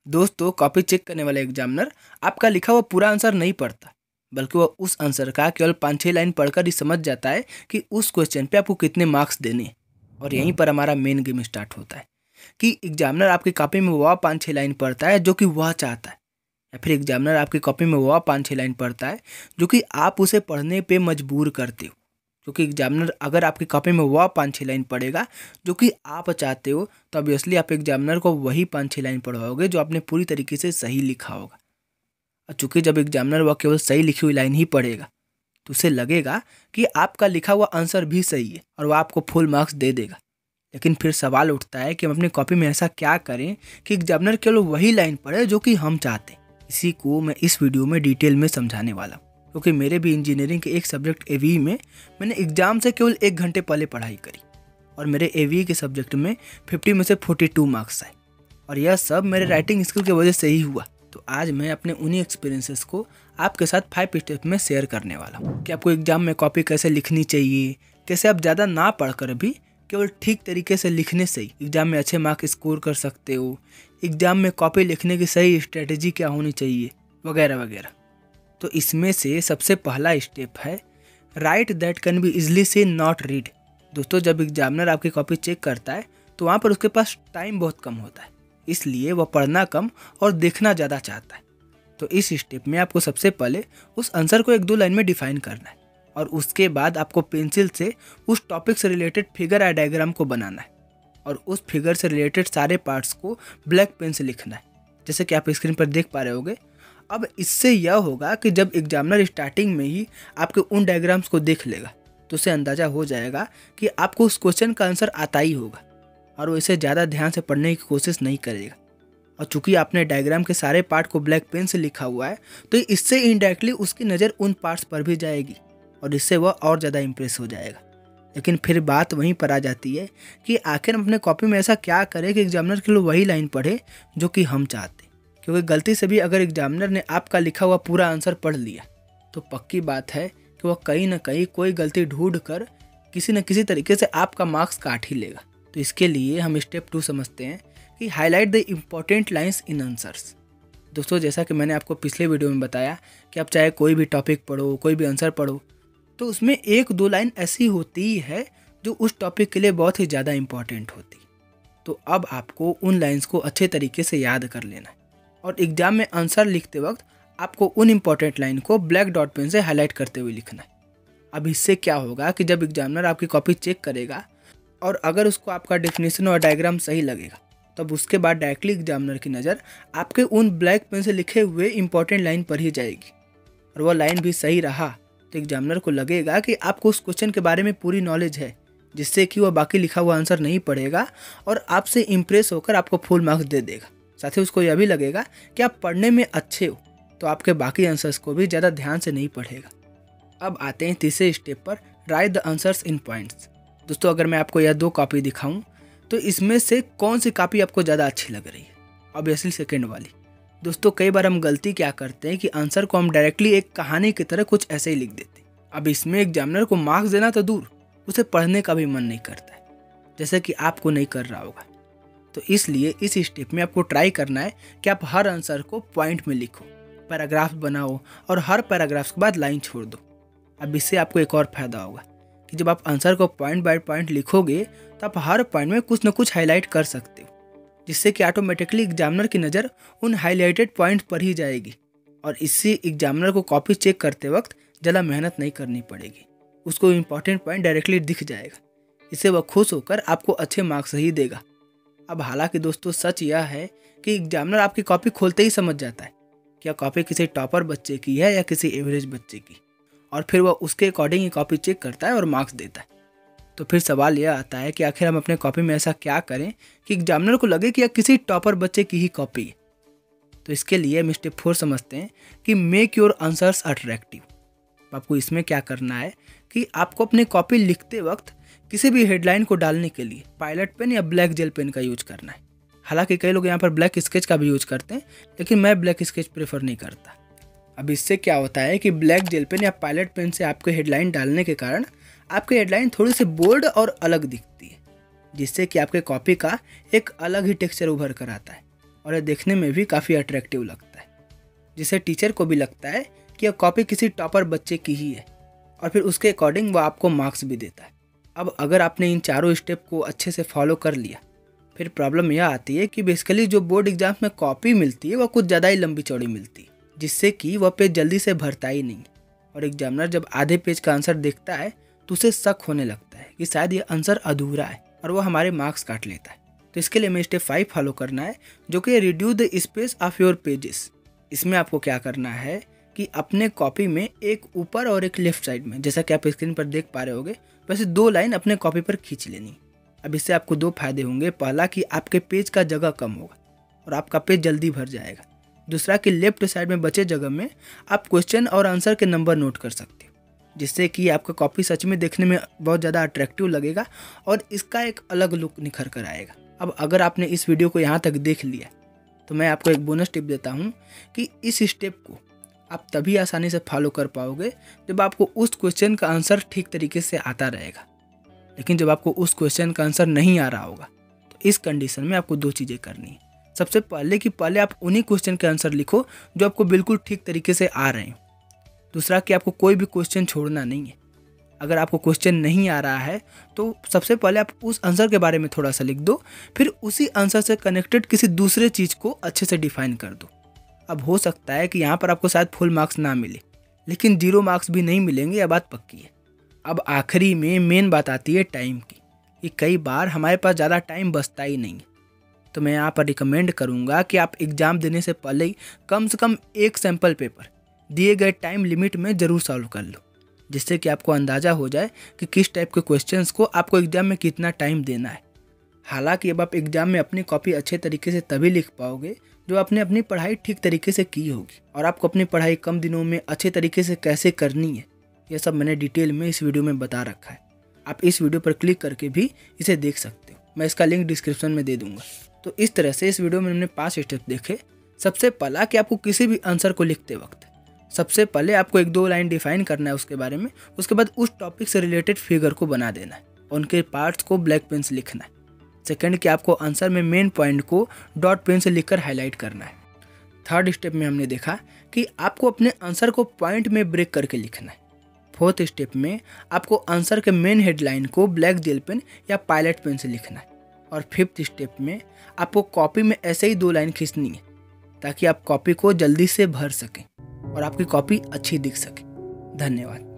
दोस्तों, copy check करने वाला एग्जामिनर आपका लिखा हुआ पूरा आंसर नहीं पढ़ता, बल्कि वह उस आंसर का केवल 5-6 लाइन पढ़कर ही समझ जाता है कि उस क्वेश्चन पे आपको कितने मार्क्स देने हैं। और यहीं पर हमारा मेन गेम स्टार्ट होता है कि एग्जामिनर आपकी कॉपी में वह 5-6 लाइन पढ़ता है जो कि वह चाहता है, या फिर एग्जामिनर आपकी कॉपी में वह 5-6 लाइन पढ़ता है जो कि आप उसे पढ़ने पे मजबूर करते हो। क्योंकि एग्जामिनर अगर आपकी कॉपी में वह 5-6 लाइन पढ़ेगा जो कि आप चाहते हो, तो ऑब्वियसली आप एग्जामिनर को वही 5-6 लाइन पढ़वाओगे जो आपने पूरी तरीके से सही लिखा होगा। और चूंकि जब एग्जामिनर वह केवल सही लिखी हुई लाइन ही पढ़ेगा, तो उसे लगेगा कि आपका लिखा हुआ आंसर भी सही है और वह आपको फुल मार्क्स दे देगा। लेकिन फिर सवाल उठता है कि हम अपनी कॉपी में ऐसा क्या करें कि एग्जामिनर केवल वही लाइन पढ़े जो कि हम चाहते हैं। इसी को मैं इस वीडियो में डिटेल में समझाने वाला हूँ, क्योंकि मेरे भी इंजीनियरिंग के एक सब्जेक्ट एवी में मैंने एग्जाम से केवल 1 घंटे पहले पढ़ाई करी और मेरे एवी के सब्जेक्ट में 50 में से 42 मार्क्स आए, और यह सब मेरे राइटिंग स्किल की वजह से ही हुआ। तो आज मैं अपने उन्हीं एक्सपीरियंसेस को आपके साथ 5 स्टेप में शेयर करने वाला हूँ कि आपको एग्जाम में कॉपी कैसे लिखनी चाहिए, कैसे आप ज़्यादा ना पढ़कर भी केवल ठीक तरीके से लिखने से ही एग्जाम में अच्छे मार्क्स स्कोर कर सकते हो, एग्जाम में कॉपी लिखने की सही स्ट्रेटेजी क्या होनी चाहिए, वगैरह वगैरह। तो इसमें से सबसे पहला स्टेप है right that can be easily से नॉट रीड। दोस्तों, जब एग्जामिनर आपकी कॉपी चेक करता है तो वहाँ पर उसके पास टाइम बहुत कम होता है, इसलिए वह पढ़ना कम और देखना ज़्यादा चाहता है। तो इस स्टेप में आपको सबसे पहले उस आंसर को 1-2 लाइन में डिफाइन करना है, और उसके बाद आपको पेंसिल से उस टॉपिक से रिलेटेड फिगर या डायग्राम को बनाना है, और उस फिगर से रिलेटेड सारे पार्ट्स को ब्लैक पेन से लिखना है, जैसे कि आप स्क्रीन पर देख पा रहे होगे। अब इससे यह होगा कि जब एग्जामिनर स्टार्टिंग में ही आपके उन डायग्राम्स को देख लेगा तो उसे अंदाज़ा हो जाएगा कि आपको उस क्वेश्चन का आंसर आता ही होगा, और वो इसे ज़्यादा ध्यान से पढ़ने की कोशिश नहीं करेगा। और चूंकि आपने डायग्राम के सारे पार्ट को ब्लैक पेन से लिखा हुआ है, तो इससे इनडायरेक्टली उसकी नज़र उन पार्ट्स पर भी जाएगी और इससे वह और ज़्यादा इंप्रेस हो जाएगा। लेकिन फिर बात वहीं पर आ जाती है कि आखिर हम अपने कॉपी में ऐसा क्या करें कि एग्जामिनर के लिए वही लाइन पढ़े जो कि हम चाहते हैं। क्योंकि गलती से भी अगर एग्जामिनर ने आपका लिखा हुआ पूरा आंसर पढ़ लिया तो पक्की बात है कि वह कहीं ना कहीं कोई गलती ढूंढ कर किसी न किसी तरीके से आपका मार्क्स काट ही लेगा। तो इसके लिए हम स्टेप 2 समझते हैं कि highlight the important lines in answers. दोस्तों, जैसा कि मैंने आपको पिछले वीडियो में बताया कि आप चाहे कोई भी टॉपिक पढ़ो, कोई भी आंसर पढ़ो, तो उसमें 1-2 लाइन ऐसी होती है जो उस टॉपिक के लिए बहुत ही ज़्यादा इम्पॉर्टेंट होती है। तो अब आपको उन लाइन्स को अच्छे तरीके से याद कर लेना है, और एग्जाम में आंसर लिखते वक्त आपको उन इम्पॉर्टेंट लाइन को ब्लैक डॉट पेन से हाईलाइट करते हुए लिखना है। अब इससे क्या होगा कि जब एग्जामिनर आपकी कॉपी चेक करेगा और अगर उसको आपका डेफिनेशन और डायग्राम सही लगेगा, तब उसके बाद डायरेक्टली एग्जामिनर की नज़र आपके उन ब्लैक पेन से लिखे हुए इंपॉर्टेंट लाइन पर ही जाएगी, और वह लाइन भी सही रहा तो एग्जामिनर को लगेगा कि आपको उस क्वेश्चन के बारे में पूरी नॉलेज है, जिससे कि वह बाकी लिखा हुआ आंसर नहीं पढ़ेगा और आपसे इम्प्रेस होकर आपको फुल मार्क्स दे देगा। साथ ही उसको यह भी लगेगा कि आप पढ़ने में अच्छे हो, तो आपके बाकी आंसर्स को भी ज़्यादा ध्यान से नहीं पढ़ेगा। अब आते हैं तीसरे स्टेप पर, right the answers in points. दोस्तों, अगर मैं आपको यह 2 कॉपी दिखाऊं तो इसमें से कौन सी कॉपी आपको ज़्यादा अच्छी लग रही है? ऑब्वियसली सेकेंड वाली। दोस्तों, कई बार हम गलती क्या करते हैं कि आंसर को हम डायरेक्टली एक कहानी की तरह कुछ ऐसे ही लिख देते हैं। अब इसमें एग्जामिनर को मार्क्स देना तो दूर, उसे पढ़ने का भी मन नहीं करता है, जैसे कि आपको नहीं कर रहा होगा। तो इसलिए इस स्टेप में आपको ट्राई करना है कि आप हर आंसर को पॉइंट में लिखो, पैराग्राफ बनाओ और हर पैराग्राफ के बाद लाइन छोड़ दो। अब इससे आपको एक और फायदा होगा कि जब आप आंसर को पॉइंट बाय पॉइंट लिखोगे तो आप हर पॉइंट में कुछ न कुछ हाईलाइट कर सकते हो, जिससे कि ऑटोमेटिकली एग्जामिनर की नज़र उन हाईलाइटेड पॉइंट पर ही जाएगी, और इससे एग्जामिनर को कॉपी चेक करते वक्त ज़्यादा मेहनत नहीं करनी पड़ेगी। उसको इंपॉर्टेंट पॉइंट डायरेक्टली दिख जाएगा, इससे वह खुश होकर आपको अच्छे मार्क्स ही देगा। अब हालांकि दोस्तों, सच यह है कि एग्जामिनर आपकी कॉपी खोलते ही समझ जाता है कि यह कॉपी किसी टॉपर बच्चे की है या किसी एवरेज बच्चे की, और फिर वह उसके अकॉर्डिंग ही कॉपी चेक करता है और मार्क्स देता है। तो फिर सवाल यह आता है कि आखिर हम अपने कॉपी में ऐसा क्या करें कि एग्जामिनर को लगे कि यह किसी टॉपर बच्चे की ही कॉपी है। तो इसके लिए हम स्टेप 4 समझते हैं कि मेक योर आंसर्स अट्रैक्टिव। आपको इसमें क्या करना है कि आपको अपनी कॉपी लिखते वक्त किसी भी हेडलाइन को डालने के लिए पायलट पेन या ब्लैक जेल पेन का यूज करना है। हालांकि कई लोग यहाँ पर ब्लैक स्केच का भी यूज करते हैं, लेकिन मैं ब्लैक स्केच प्रेफर नहीं करता। अब इससे क्या होता है कि ब्लैक जेल पेन या पायलट पेन से आपके हेडलाइन डालने के कारण आपकी हेडलाइन थोड़ी सी बोल्ड और अलग दिखती है, जिससे कि आपके कॉपी का एक अलग ही टेक्सचर उभर कर आता है। और ये देखने में भी काफ़ी अट्रैक्टिव लगता है, जिससे टीचर को भी लगता है कि यह कॉपी किसी टॉपर बच्चे की ही है और फिर उसके अकॉर्डिंग वह आपको मार्क्स भी देता है। अब अगर आपने इन चारों स्टेप को अच्छे से फॉलो कर लिया, फिर प्रॉब्लम यह आती है कि बेसिकली जो बोर्ड एग्जाम में कॉपी मिलती है वह कुछ ज़्यादा ही लंबी चौड़ी मिलती है, जिससे कि वह पेज जल्दी से भरता ही नहीं। और एग्जामिनर जब आधे पेज का आंसर देखता है तो उसे शक होने लगता है कि शायद ये आंसर अधूरा है और वह हमारे मार्क्स काट लेता है। तो इसके लिए हमें स्टेप 5 फॉलो करना है, जो कि reduce the space of your pages. इसमें आपको क्या करना है कि अपने कॉपी में एक ऊपर और एक लेफ्ट साइड में, जैसा कि आप स्क्रीन पर देख पा रहे होगे, वैसे 2 लाइन अपने कॉपी पर खींच लेनी। अब इससे आपको 2 फायदे होंगे। पहला कि आपके पेज का जगह कम होगा और आपका पेज जल्दी भर जाएगा। दूसरा कि लेफ्ट साइड में बचे जगह में आप क्वेश्चन और आंसर के नंबर नोट कर सकते हो, जिससे कि आपका कॉपी सच में देखने में बहुत ज़्यादा अट्रैक्टिव लगेगा और इसका एक अलग लुक निखर कर आएगा। अब अगर आपने इस वीडियो को यहाँ तक देख लिया तो मैं आपको एक बोनस टिप देता हूँ कि इस स्टेप को आप तभी आसानी से फॉलो कर पाओगे जब आपको उस क्वेश्चन का आंसर ठीक तरीके से आता रहेगा। लेकिन जब आपको उस क्वेश्चन का आंसर नहीं आ रहा होगा तो इस कंडीशन में आपको 2 चीज़ें करनी है। सबसे पहले आप उन्हीं क्वेश्चन के आंसर लिखो जो आपको बिल्कुल ठीक तरीके से आ रहे हो। दूसरा कि आपको कोई भी क्वेश्चन छोड़ना नहीं है। अगर आपको क्वेश्चन नहीं आ रहा है तो सबसे पहले आप उस आंसर के बारे में थोड़ा सा लिख दो, फिर उसी आंसर से कनेक्टेड किसी दूसरे चीज़ को अच्छे से डिफाइन कर दो। अब हो सकता है कि यहाँ पर आपको शायद फुल मार्क्स ना मिले, लेकिन 0 मार्क्स भी नहीं मिलेंगे, यह बात पक्की है। अब आखिरी में मेन बात आती है टाइम की, कि कई बार हमारे पास ज़्यादा टाइम बचता ही नहीं है। तो मैं यहाँ पर रिकमेंड करूँगा कि आप एग्ज़ाम देने से पहले ही कम से कम एक सैम्पल पेपर दिए गए टाइम लिमिट में ज़रूर सॉल्व कर लो, जिससे कि आपको अंदाज़ा हो जाए कि किस टाइप के क्वेश्चंस को आपको एग्ज़ाम में कितना टाइम देना है। हालांकि अब आप एग्ज़ाम में अपनी कॉपी अच्छे तरीके से तभी लिख पाओगे जो आपने अपनी पढ़ाई ठीक तरीके से की होगी। और आपको अपनी पढ़ाई कम दिनों में अच्छे तरीके से कैसे करनी है, यह सब मैंने डिटेल में इस वीडियो में बता रखा है। आप इस वीडियो पर क्लिक करके भी इसे देख सकते हो, मैं इसका लिंक डिस्क्रिप्शन में दे दूँगा। तो इस तरह से इस वीडियो में हमने 5 स्टेप देखे। सबसे पहला कि आपको किसी भी आंसर को लिखते वक्त सबसे पहले आपको 1-2 लाइन डिफाइन करना है उसके बारे में। उसके बाद उस टॉपिक से रिलेटेड फिगर को बना देना है, उनके पार्ट्स को ब्लैक पेन से लिखना है। सेकंड कि आपको आंसर में मेन पॉइंट को डॉट पेन से लिखकर हाईलाइट करना है। थर्ड स्टेप में हमने देखा कि आपको अपने आंसर को पॉइंट में ब्रेक करके लिखना है। फोर्थ स्टेप में आपको आंसर के मेन हेडलाइन को ब्लैक जेल पेन या पायलट पेन से लिखना है। और फिफ्थ स्टेप में आपको कॉपी में ऐसे ही 2 लाइन खींचनी है ताकि आप कॉपी को जल्दी से भर सकें और आपकी कॉपी अच्छी दिख सके। धन्यवाद।